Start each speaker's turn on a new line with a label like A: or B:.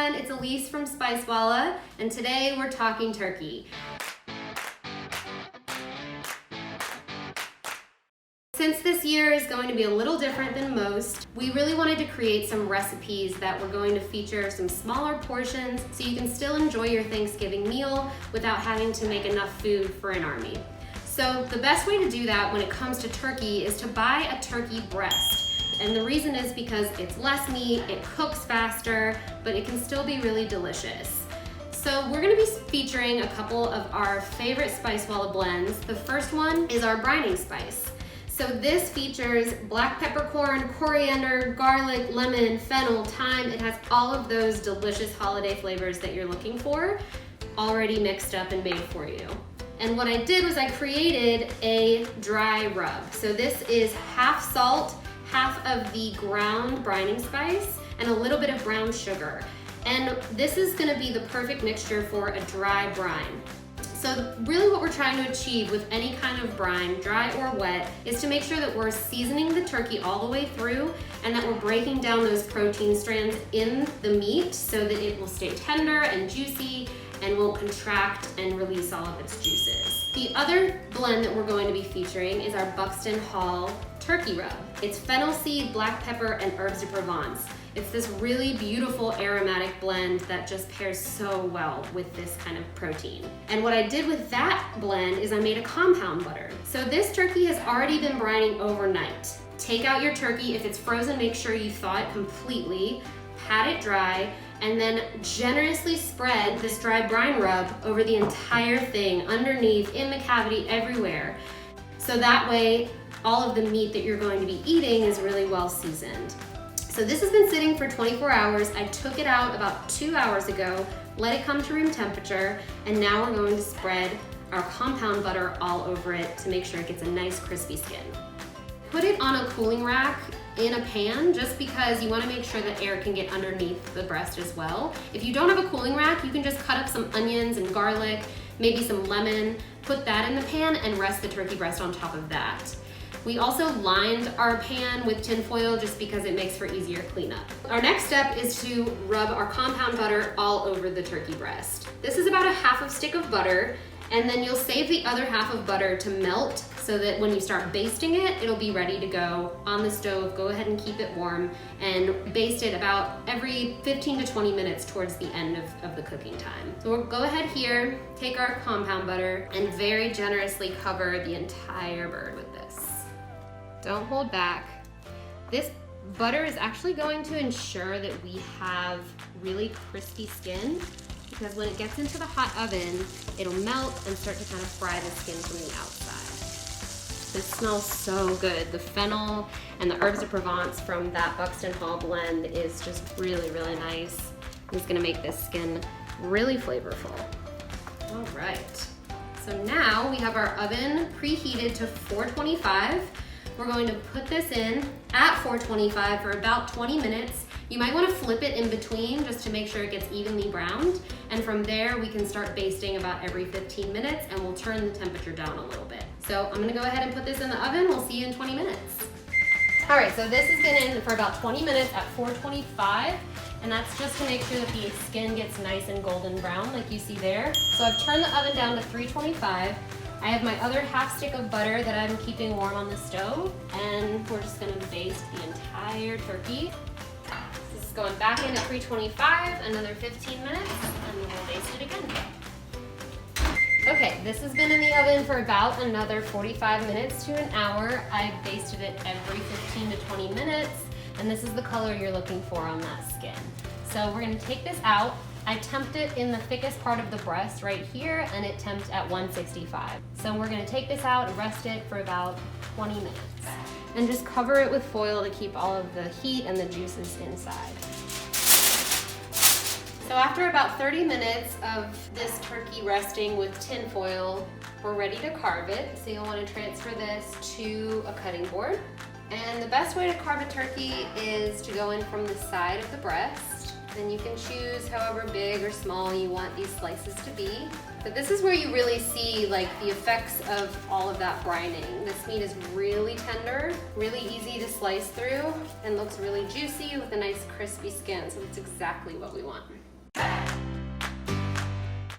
A: everyone, it's Elise from Spicewalla, and today we're talking turkey. Since this year is going to be a little different than most, we really wanted to create some recipes that were going to feature some smaller portions so you can still enjoy your Thanksgiving meal without having to make enough food for an army. So the best way to do that when it comes to turkey is to buy a turkey breast. And the reason is because it's less meat, it cooks faster, but it can still be really delicious. So we're gonna be featuring a couple of our favorite Spicewalla blends. The first one is our brining spice. So this features black peppercorn, coriander, garlic, lemon, fennel, thyme. It has all of those delicious holiday flavors that you're looking for, already mixed up and made for you. And what I did was I created a dry rub. So this is half salt, half of the ground brining spice, and a little bit of brown sugar. And this is gonna be the perfect mixture for a dry brine. So really what we're trying to achieve with any kind of brine, dry or wet, is to make sure that we're seasoning the turkey all the way through and that we're breaking down those protein strands in the meat so that it will stay tender and juicy and won't contract and release all of its juices. The other blend that we're going to be featuring is our Buxton Hall Turkey Rub. It's fennel seed, black pepper, and herbes de Provence. It's this really beautiful aromatic blend that just pairs so well with this kind of protein. And what I did with that blend is I made a compound butter. So this turkey has already been brining overnight. Take out your turkey. If it's frozen, make sure you thaw it completely, pat it dry, and then generously spread this dry brine rub over the entire thing, underneath, in the cavity, everywhere. So that way, all of the meat that you're going to be eating is really well seasoned. So this has been sitting for 24 hours. I took it out about 2 hours ago, let it come to room temperature, and now we're going to spread our compound butter all over it to make sure it gets a nice crispy skin. Put it on a cooling rack in a pan just because you want to make sure that air can get underneath the breast as well. If you don't have a cooling rack, you can just cut up some onions and garlic, maybe some lemon, put that in the pan and rest the turkey breast on top of that. We also lined our pan with tin foil just because it makes for easier cleanup. Our next step is to rub our compound butter all over the turkey breast. This is about a half stick of butter, and then you'll save the other half of butter to melt so that when you start basting it, it'll be ready to go on the stove. Go ahead and keep it warm and baste it about every 15 to 20 minutes towards the end of the cooking time. So we'll go ahead here, take our compound butter, and very generously cover the entire bird with this. Don't hold back. This butter is actually going to ensure that we have really crispy skin, because when it gets into the hot oven, it'll melt and start to kind of fry the skin from the outside. This smells so good. The fennel and the herbes de Provence from that Buxton Hall blend is just really, really nice. It's gonna make this skin really flavorful. All right, so now we have our oven preheated to 425. We're going to put this in at 425 for about 20 minutes. You might want to flip it in between just to make sure it gets evenly browned. And from there, we can start basting about every 15 minutes and we'll turn the temperature down a little bit. So I'm gonna go ahead and put this in the oven. We'll see you in 20 minutes. All right, so this has been in for about 20 minutes at 425. And that's just to make sure that the skin gets nice and golden brown like you see there. So I've turned the oven down to 325. I have my other half stick of butter that I'm keeping warm on the stove, and we're just gonna baste the entire turkey. This is going back in at 325, another 15 minutes, and then we'll baste it again. Okay, this has been in the oven for about another 45 minutes to an hour. I've basted it every 15 to 20 minutes, and this is the color you're looking for on that skin. So we're gonna take this out. I temped it in the thickest part of the breast right here, and it temped at 165. So we're gonna take this out and rest it for about 20 minutes. And just cover it with foil to keep all of the heat and the juices inside. So after about 30 minutes of this turkey resting with tin foil, we're ready to carve it. So you'll wanna transfer this to a cutting board. And the best way to carve a turkey is to go in from the side of the breast. And you can choose however big or small you want these slices to be. But this is where you really see like the effects of all of that brining. This meat is really tender, really easy to slice through, and looks really juicy with a nice crispy skin. So that's exactly what we want.